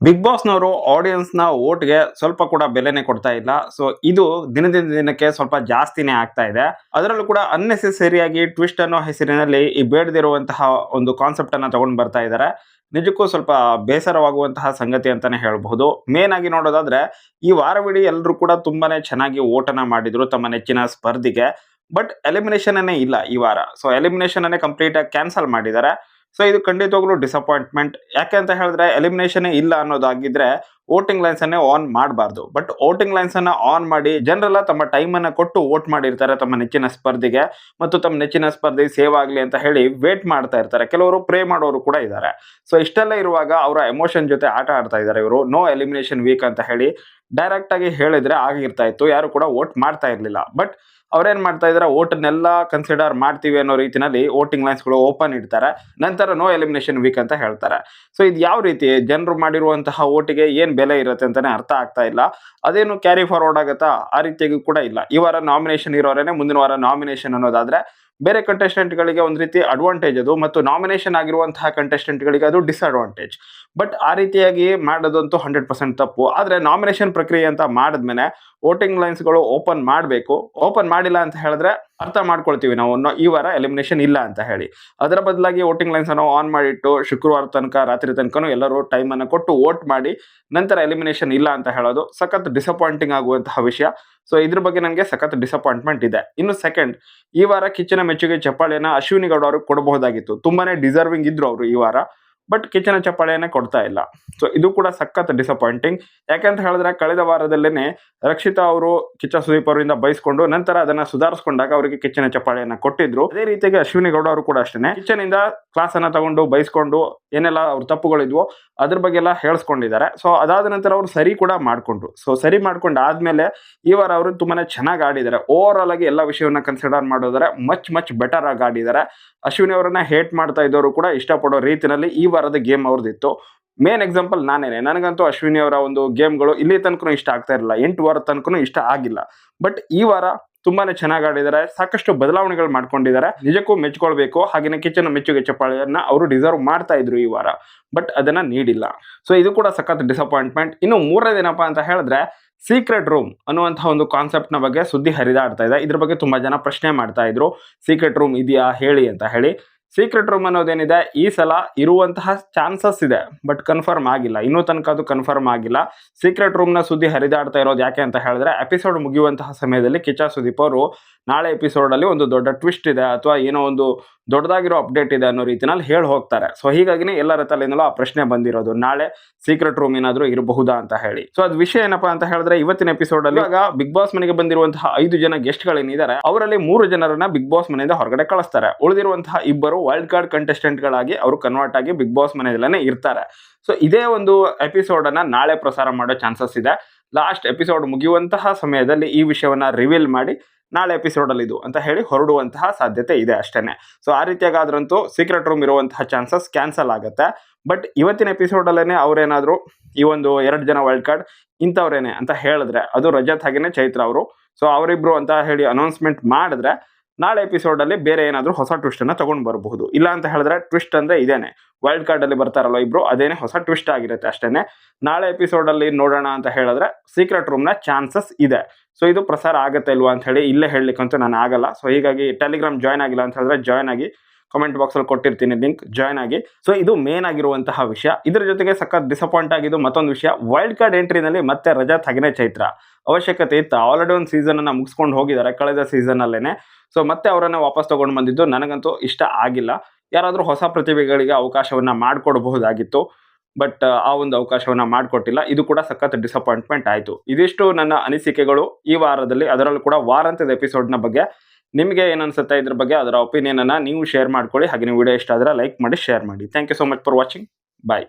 Big ಬಾಸ್ನವರು ಆಡಿಯನ್ಸ್ನ ಓಟ್ಗೆ ಸ್ವಲ್ಪ ಕೂಡ ಬೆಲೆನೇ ಕೊಡ್ತಾ ಇಲ್ಲ. ಸೊ ಇದು ದಿನದಿಂದ ದಿನಕ್ಕೆ ಸ್ವಲ್ಪ ಜಾಸ್ತಿನೇ ಆಗ್ತಾ ಇದೆ. ಅದರಲ್ಲೂ ಕೂಡ ಅನ್ನೆಸೆಸರಿಯಾಗಿ ಟ್ವಿಸ್ಟ್ ಅನ್ನೋ ಹೆಸರಿನಲ್ಲಿ ಈ ಬೇಡದಿರುವಂತಹ ಒಂದು ಕಾನ್ಸೆಪ್ಟ್ ಅನ್ನ ತಗೊಂಡು ಬರ್ತಾ ಇದ್ದಾರೆ. ನಿಜಕ್ಕೂ ಸ್ವಲ್ಪ ಬೇಸರವಾಗುವಂತಹ ಸಂಗತಿ ಅಂತಾನೆ ಹೇಳಬಹುದು. ಮೇನ್ ಆಗಿ ನೋಡೋದಾದ್ರೆ ಈ ವಾರವಿಡೀ ಎಲ್ಲರೂ ಕೂಡ ತುಂಬಾನೇ ಚೆನ್ನಾಗಿ ಓಟನ್ನ ಮಾಡಿದ್ರು ತಮ್ಮ ನೆಚ್ಚಿನ ಸ್ಪರ್ಧಿಗೆ. ಬಟ್ ಎಲಿಮಿನೇಷನ್ ಅನ್ನೇ ಇಲ್ಲ ಈ ವಾರ. ಸೊ ಎಲಿಮಿನೇಷನ್ ಅನ್ನೇ ಕಂಪ್ಲೀಟ್ ಆಗಿ ಕ್ಯಾನ್ಸಲ್ ಮಾಡಿದ್ದಾರೆ. ಸೊ ಇದು ಖಂಡಿತವಾಗ್ಲೂ ಡಿಸಪಾಯಿಂಟ್ಮೆಂಟ್. ಯಾಕೆ ಅಂತ ಹೇಳಿದ್ರೆ ಎಲಿಮಿನೇಷನ್ ಇಲ್ಲ ಅನ್ನೋದಾಗಿದ್ರೆ ವೋಟಿಂಗ್ ಲೈನ್ಸ್ ಅನ್ನೇ ಆನ್ ಮಾಡಬಾರ್ದು. ಬಟ್ ವೋಟಿಂಗ್ ಲೈನ್ಸ್ ಅನ್ನ ಆನ್ ಮಾಡಿ ಜನರೆಲ್ಲ ತಮ್ಮ ಟೈಮ್ ಅನ್ನ ಕೊಟ್ಟು ವೋಟ್ ಮಾಡಿರ್ತಾರೆ ತಮ್ಮ ನೆಚ್ಚಿನ ಸ್ಪರ್ಧಿಗೆ, ಮತ್ತು ತಮ್ಮ ನೆಚ್ಚಿನ ಸ್ಪರ್ಧಿ ಸೇವ್ ಆಗ್ಲಿ ಅಂತ ಹೇಳಿ ವೇಟ್ ಮಾಡ್ತಾ ಇರ್ತಾರೆ. ಕೆಲವರು ಪ್ರೇ ಮಾಡೋರು ಕೂಡ ಇದ್ದಾರೆ. ಸೊ ಇಷ್ಟೆಲ್ಲ ಇರುವಾಗ ಅವರ ಎಮೋಷನ್ ಜೊತೆ ಆಟ ಆಡ್ತಾ ಇದ್ದಾರೆ ಇವರು. ನೋ ಎಲಿಮಿನೇಷನ್ ವೀಕ್ ಅಂತ ಹೇಳಿ ಡೈರೆಕ್ಟ್ ಆಗಿ ಹೇಳಿದ್ರೆ ಆಗಿರ್ತಾ ಇತ್ತು, ಯಾರು ಕೂಡ ವೋಟ್ ಮಾಡ್ತಾ ಇರ್ಲಿಲ್ಲ. ಬಟ್ ಅವ್ರೇನ್ ಮಾಡ್ತಾ ಇದಾರೆ, ವೋಟನ್ನೆಲ್ಲ ಕನ್ಸಿಡರ್ ಮಾಡ್ತೀವಿ ಅನ್ನೋ ರೀತಿನಲ್ಲಿ ವೋಟಿಂಗ್ ಲೈನ್ಸ್ಗಳು ಓಪನ್ ಇಡ್ತಾರೆ. ನಂತರ ನೋ ಎಲಿಮಿನೇಷನ್ ವೀಕ್ ಅಂತ ಹೇಳ್ತಾರೆ. ಸೊ ಇದು ಯಾವ ರೀತಿ ಜನರು ಮಾಡಿರುವಂತಹ ವೋಟಿಗೆ ಏನ್ ಬೆಲೆ ಇರುತ್ತೆ ಅಂತಾನೆ ಅರ್ಥ ಆಗ್ತಾ ಇಲ್ಲ. ಅದೇನು ಕ್ಯಾರಿ ಫಾರ್ವರ್ಡ್ ಆಗತ್ತಾ? ಆ ರೀತಿಯಾಗಿ ಕೂಡ ಇಲ್ಲ. ಈ ವಾರ ನಾಮಿನೇಷನ್ ಇರೋರೇನೆ ಮುಂದಿನ ವಾರ ನಾಮಿನೇಷನ್ ಅನ್ನೋದಾದ್ರೆ ಬೇರೆ ಕಂಟೆಸ್ಟೆಂಟ್ ಗಳಿಗೆ ಒಂದ್ ರೀತಿ ಅಡ್ವಾಂಟೇಜ್ ಅದು, ಮತ್ತು ನಾಮಿನೇಷನ್ ಆಗಿರುವಂತಹ ಕಂಟೆಸ್ಟೆಂಟ್ ಗಳಿಗೆ ಅದು ಡಿಸ್ಅಡ್ವಾಂಟೇಜ್. ಬಟ್ ಆ ರೀತಿಯಾಗಿ ಮಾಡೋದಂತೂ 100% ತಪ್ಪು. ಆದ್ರೆ ನಾಮಿನೇಷನ್ ಪ್ರಕ್ರಿಯೆ ಅಂತ ಮಾಡಿದ್ಮೇಲೆ ವೋಟಿಂಗ್ ಲೈನ್ಸ್ ಗಳು ಓಪನ್ ಮಾಡಬೇಕು. ಓಪನ್ ಮಾಡಿಲ್ಲ ಅಂತ ಹೇಳಿದ್ರೆ ಅರ್ಥ ಮಾಡ್ಕೊಳ್ತೀವಿ ನಾವು ಈ ವಾರ ಎಲಿಮಿನೇಷನ್ ಇಲ್ಲ ಅಂತ ಹೇಳಿ. ಅದರ ಬದಲಾಗಿ ವೋಟಿಂಗ್ ಲೈನ್ಸ್ ಅನ್ನು ಆನ್ ಮಾಡಿಟ್ಟು ಶುಕ್ರವಾರ ತನಕ ರಾತ್ರಿ ತನಕ ಎಲ್ಲರೂ ಟೈಮ್ ಅನ್ನು ಕೊಟ್ಟು ವೋಟ್ ಮಾಡಿ ನಂತರ ಎಲಿಮಿನೇಷನ್ ಇಲ್ಲ ಅಂತ ಹೇಳೋದು ಸಖತ್ ಡಿಸಪಾಯಿಂಟಿಂಗ್ ಆಗುವಂತಹ ವಿಷಯ. ಸೊ ಇದ್ರ ಬಗ್ಗೆ ನನಗೆ ಸಖತ್ ಡಿಸಪಾಯಿಂಟ್ಮೆಂಟ್ ಇದೆ. ಇನ್ನು ಸೆಕೆಂಡ್, ಈ ವಾರ ಕಿಚ್ಚನ ಮೆಚ್ಚುಗೆ ಚಪ್ಪಾಳೆಯನ್ನ ಅಶ್ವಿನಿ ಗೌಡ ಅವರು ಕೊಡಬಹುದಾಗಿತ್ತು. ತುಂಬಾನೇ ಡಿಸರ್ವಿಂಗ್ ಇದ್ರು ಅವರು ಈ ವಾರ. ಬಟ್ ಕಿಚ್ಚನ ಚಪ್ಪಾಳೆಯನ್ನೇ ಕೊಡ್ತಾ ಇಲ್ಲ. ಸೊ ಇದು ಕೂಡ ಸಖತ್ ಡಿಸಪಾಯಿಂಟಿಂಗ್. ಯಾಕಂತ ಹೇಳಿದ್ರೆ ಕಳೆದ ವಾರದಲ್ಲೇನೆ ರಕ್ಷಿತಾ ಅವರು ಕಿಚ್ಚ ಸುದೀಪ್ ಅವರಿಂದ ಬಯಸ್ಕೊಂಡು ನಂತರ ಅದನ್ನ ಸುಧಾರಿಸಿಕೊಂಡಾಗ ಅವರಿಗೆ ಕಿಚ್ಚನ ಚಪ್ಪಾಳೆಯನ್ನ ಕೊಟ್ಟಿದ್ರು. ಅದೇ ರೀತಿಯಾಗಿ ಅಶ್ವಿನಿ ಗೌಡ ಅವರು ಕೂಡ ಅಷ್ಟೇ ಕಿಚ್ಚನಿಂದ ಕ್ಲಾಸ್ ಅನ್ನ ತಗೊಂಡು ಬಯಸ್ಕೊಂಡು ಏನೆಲ್ಲ ಅವ್ರ ತಪ್ಪುಗಳಿದ್ವೋ ಅದ್ರ ಬಗ್ಗೆ ಎಲ್ಲ ಹೇಳಿಸ್ಕೊಂಡಿದ್ದಾರೆ. ಸೊ ಅದಾದ ನಂತರ ಅವರು ಸರಿ ಕೂಡ ಮಾಡ್ಕೊಂಡ್ರು. ಸೊ ಸರಿ ಮಾಡ್ಕೊಂಡು ಆದ್ಮೇಲೆ ಈ ವಾರ ಅವರು ತುಂಬಾನೇ ಚೆನ್ನಾಗಿ ಆಡಿದ್ದಾರೆ. ಓವರ್ ಆಲ್ ಆಗಿ ಎಲ್ಲ ವಿಷಯವನ್ನ ಕನ್ಸಿಡರ್ ಮಾಡೋದ್ರೆ ಮಚ್ ಬೆಟರ್ ಆಗಿ ಆಡಿದ್ದಾರೆ. ಅಶ್ವಿನಿ ಅವರನ್ನ ಹೇಟ್ ಮಾಡ್ತಾ ಇದ್ದವರು ಕೂಡ ಇಷ್ಟಪಡೋ ರೀತಿಯಲ್ಲಿ ಈ ವಾರದ ಗೇಮ್ ಅವ್ರದ್ದಿತ್ತು. ಮೇನ್ ಎಕ್ಸಾಂಪಲ್ ನಾನೇನೆ. ನನಗಂತೂ ಅಶ್ವಿನಿ ಅವರ ಒಂದು ಗೇಮ್ಗಳು ಇಲ್ಲಿ ತನಕ ಇಷ್ಟ ಆಗ್ತಾ ಇರಲಿಲ್ಲ, 8 ವಾರ ತನಕ ಇಷ್ಟ ಆಗಿಲ್ಲ. ಬಟ್ ಈ ವಾರ ತುಂಬಾನೇ ಚೆನ್ನಾಗಿ ಆಡಿದ್ದಾರೆ. ಸಾಕಷ್ಟು ಬದಲಾವಣೆಗಳು ಮಾಡ್ಕೊಂಡಿದ್ದಾರೆ. ನಿಜಕ್ಕೂ ಮೆಚ್ಕೊಳ್ಬೇಕು. ಹಾಗೇನೆ ಕಿಚ್ಚನ ಮೆಚ್ಚುಗೆ ಚಪ್ಪಾಳೆಯನ್ನ ಅವರು ಡಿಸರ್ವ್ ಮಾಡ್ತಾ ಇದ್ರು ಈ ವಾರ. ಬಟ್ ಅದನ್ನ ನೀಡಿಲ್ಲ. ಸೊ ಇದು ಕೂಡ ಸಖತ್ ಡಿಸಪಾಯಿಂಟ್ಮೆಂಟ್. ಇನ್ನು ಮೂರನೇದೇನಪ್ಪ ಅಂತ ಹೇಳಿದ್ರೆ ಸೀಕ್ರೆಟ್ ರೂಮ್ ಅನ್ನುವಂತಹ ಒಂದು ಕಾನ್ಸೆಪ್ಟ್ ನ ಬಗ್ಗೆ ಸುದ್ದಿ ಹರಿದಾಡ್ತಾ ಇದೆ. ಇದ್ರ ಬಗ್ಗೆ ತುಂಬಾ ಜನ ಪ್ರಶ್ನೆ ಮಾಡ್ತಾ ಇದ್ರು, ಸೀಕ್ರೆಟ್ ರೂಮ್ ಇದೆಯಾ ಹೇಳಿ ಅಂತ ಹೇಳಿ. ಸೀಕ್ರೆಟ್ ರೂಮ್ ಅನ್ನೋದೇನಿದೆ ಈ ಸಲ ಇರುವಂತಹ ಚಾನ್ಸಸ್ ಇದೆ, ಬಟ್ ಕನ್ಫರ್ಮ್ ಆಗಿಲ್ಲ. ಇನ್ನೂ ತನಕ ಅದು ಕನ್ಫರ್ಮ್ ಆಗಿಲ್ಲ. ಸೀಕ್ರೆಟ್ ರೂಮ್ ನ ಸುದ್ದಿ ಹರಿದಾಡ್ತಾ ಇರೋದು ಯಾಕೆ ಅಂತ ಹೇಳಿದ್ರೆ ಎಪಿಸೋಡ್ ಮುಗಿಯುವಂತಹ ಸಮಯದಲ್ಲಿ ಕಿಚ್ಚ ಸುದೀಪ್ ಅವರು ನಾಳೆ ಎಪಿಸೋಡ್ ಅಲ್ಲಿ ಒಂದು ದೊಡ್ಡ ಟ್ವಿಸ್ಟ್ ಇದೆ ಅಥವಾ ಏನೋ ಒಂದು ದೊಡ್ಡದಾಗಿರೋ ಅಪ್ಡೇಟ್ ಇದೆ ಅನ್ನೋ ರೀತಿನಲ್ಲಿ ಹೇಳಿ ಹೋಗ್ತಾರೆ. ಸೊ ಹೀಗಾಗಿನೇ ಎಲ್ಲರ ತಲೆಯಿಂದಲೂ ಆ ಪ್ರಶ್ನೆ ಬಂದಿರೋದು, ನಾಳೆ ಸೀಕ್ರೆಟ್ ರೂಮ್ ಏನಾದ್ರೂ ಇರಬಹುದಾ ಅಂತ ಹೇಳಿ. ಸೊ ಅದ್ ವಿಷಯ ಏನಪ್ಪಾ ಅಂತ ಹೇಳಿದ್ರೆ ಇವತ್ತಿನ ಎಪಿಸೋಡ್ ಅಲ್ಲಿ ಇವಾಗ ಬಿಗ್ ಬಾಸ್ ಮನೆಗೆ ಬಂದಿರುವಂತಹ 5 ಜನ ಗೆಸ್ಟ್ ಗಳೇನಿದ್ದಾರೆ ಅವರಲ್ಲಿ 3 ಜನರನ್ನ ಬಿಗ್ ಬಾಸ್ ಮನೆಯಿಂದ ಹೊರಗಡೆ ಕಳಿಸ್ತಾರೆ. ಉಳಿದಿರುವಂತಹ 2 ವೈಲ್ಡ್ ಕಾರ್ಡ್ ಕಂಟೆಸ್ಟೆಂಟ್ ಗಳಾಗಿ ಅವರು ಕನ್ವರ್ಟ್ ಆಗಿ ಬಿಗ್ ಬಾಸ್ ಮನೆಯಲ್ಲೇನೆ ಇರ್ತಾರೆ. ಸೊ ಇದೇ ಒಂದು ಎಪಿಸೋಡ್ ಅನ್ನ ನಾಳೆ ಪ್ರಸಾರ ಮಾಡೋ ಚಾನ್ಸಸ್ ಇದೆ. ಲಾಸ್ಟ್ ಎಪಿಸೋಡ್ ಮುಗಿಯುವಂತಹ ಸಮಯದಲ್ಲಿ ಈ ವಿಷಯವನ್ನ ರಿವೀಲ್ ಮಾಡಿ ನಾಳೆ ಎಪಿಸೋಡ್ ಅಲ್ಲಿ ಇದು ಅಂತ ಹೇಳಿ ಹೊರಡುವಂತಹ ಸಾಧ್ಯತೆ ಇದೆ ಅಷ್ಟೇನೆ. ಸೊ ಆ ರೀತಿಯಾಗಾದ್ರಂತೂ ಸೀಕ್ರೆಟ್ ರೂಮ್ ಇರುವಂತಹ ಚಾನ್ಸಸ್ ಕ್ಯಾನ್ಸಲ್ ಆಗುತ್ತೆ. ಬಟ್ ಇವತ್ತಿನ ಎಪಿಸೋಡ್ ಅಲ್ಲೇನೆ ಅವ್ರೇನಾದ್ರು ಈ ಒಂದು 2 ಜನ ವೈಲ್ಡ್ ಕಾರ್ಡ್ ಇಂಥವ್ರೇನೆ ಅಂತ ಹೇಳಿದ್ರೆ ಅದು ರಜತ್ ಹಾಗೇನೆ ಚೈತ್ರ ಅವರು, ಸೊ ಅವರಿಬ್ರು ಅಂತ ಹೇಳಿ ಅನೌನ್ಸ್ಮೆಂಟ್ ಮಾಡಿದ್ರೆ ನಾಳೆ ಎಪಿಸೋಡ್ ಅಲ್ಲಿ ಬೇರೆ ಏನಾದ್ರು ಹೊಸ ಟ್ವಿಸ್ಟ್ ಅನ್ನ ತಗೊಂಡು ಬರಬಹುದು. ಇಲ್ಲ ಅಂತ ಹೇಳಿದ್ರೆ ಟ್ವಿಸ್ಟ್ ಅಂದ್ರೆ ಇದೇನೆ, ವೈಲ್ಡ್ ಕಾರ್ಡ್ ಅಲ್ಲಿ ಬರ್ತಾರಲ್ಲ ಇಬ್ರು, ಅದೇನೆ ಹೊಸ ಟ್ವಿಸ್ಟ್ ಆಗಿರುತ್ತೆ ಅಷ್ಟೇನೆ. ನಾಳೆ ಎಪಿಸೋಡ್ ಅಲ್ಲಿ ನೋಡೋಣ ಅಂತ ಹೇಳಿದ್ರೆ ಸೀಕ್ರೆಟ್ ರೂಮ್ ನ ಚಾನ್ಸಸ್ ಇದೆ. ಸೊ ಇದು ಪ್ರಸಾರ ಆಗತ್ತೆ ಇಲ್ವಾ ಅಂತ ಹೇಳಿ ಇಲ್ಲೇ ಹೇಳಲಿಕ್ಕಂತೂ ನಾನು ಆಗಲ್ಲ. ಸೊ ಹೀಗಾಗಿ ಟೆಲಿಗ್ರಾಮ್ ಜಾಯ್ನ್ ಆಗಿಲ್ಲ ಅಂತ ಹೇಳಿದ್ರೆ ಜಾಯ್ನ್ ಆಗಿ, ಕಮೆಂಟ್ ಬಾಕ್ಸ್ ಅಲ್ಲಿ ಕೊಟ್ಟಿರ್ತೀನಿ ಲಿಂಕ್, ಜಾಯ್ನ್ ಆಗಿ. ಸೊ ಇದು ಮೇನ್ ಆಗಿರುವಂತಹ ವಿಷಯ. ಇದ್ರ ಜೊತೆಗೆ ಸಖತ್ ಡಿಸಪಾಯಿಂಟ್ ಆಗಿದ್ದು ಮತ್ತೊಂದು ವಿಷಯ, ವೈಲ್ಡ್ ಕಾರ್ಡ್ ಎಂಟ್ರಿನಲ್ಲಿ ಮತ್ತೆ ರಜತ್ ಹಾಗೇನೆ ಚೈತ್ರ ಅವಶ್ಯಕತೆ ಇತ್ತು. ಆಲ್ರೆಡಿ ಒಂದು ಸೀಸನ್ ಅನ್ನ ಮುಗಿಸ್ಕೊಂಡು ಹೋಗಿದ್ದಾರೆ ಕಳೆದ ಸೀಸನ್ ಅಲ್ಲೇನೆ. ಸೊ ಮತ್ತೆ ಅವರನ್ನ ವಾಪಸ್ ತಗೊಂಡು ಬಂದಿದ್ದು ನನಗಂತೂ ಇಷ್ಟ ಆಗಿಲ್ಲ. ಯಾರಾದ್ರೂ ಹೊಸ ಪ್ರತಿಭೆಗಳಿಗೆ ಅವಕಾಶವನ್ನ ಮಾಡಿಕೊಡಬಹುದಾಗಿತ್ತು. ಬಟ್ ಆ ಒಂದು ಅವಕಾಶವನ್ನ ಮಾಡಿಕೊಟ್ಟಿಲ್ಲ. ಇದು ಕೂಡ ಸಖತ್ ಡಿಸಪಾಯಿಂಟ್ಮೆಂಟ್ ಆಯಿತು. ಇದಿಷ್ಟು ನನ್ನ ಅನಿಸಿಕೆಗಳು ಈ ವಾರದಲ್ಲಿ, ಅದರಲ್ಲೂ ಕೂಡ ವಾರಾಂತ್ಯದ ಎಪಿಸೋಡ್ನ ಬಗ್ಗೆ. ನಿಮಗೆ ಏನನ್ಸುತ್ತೆ ಇದ್ರ ಬಗ್ಗೆ? ಅದರ ಒಪಿನಿಯನ್ ಅನ್ನ ನೀವು ಶೇರ್ ಮಾಡ್ಕೊಳ್ಳಿ. ಹಾಗೆ ನೀವು ವಿಡಿಯೋ ಇಷ್ಟ ಆದರೆ ಲೈಕ್ ಮಾಡಿ, ಶೇರ್ ಮಾಡಿ. Thank you so much for watching. Bye.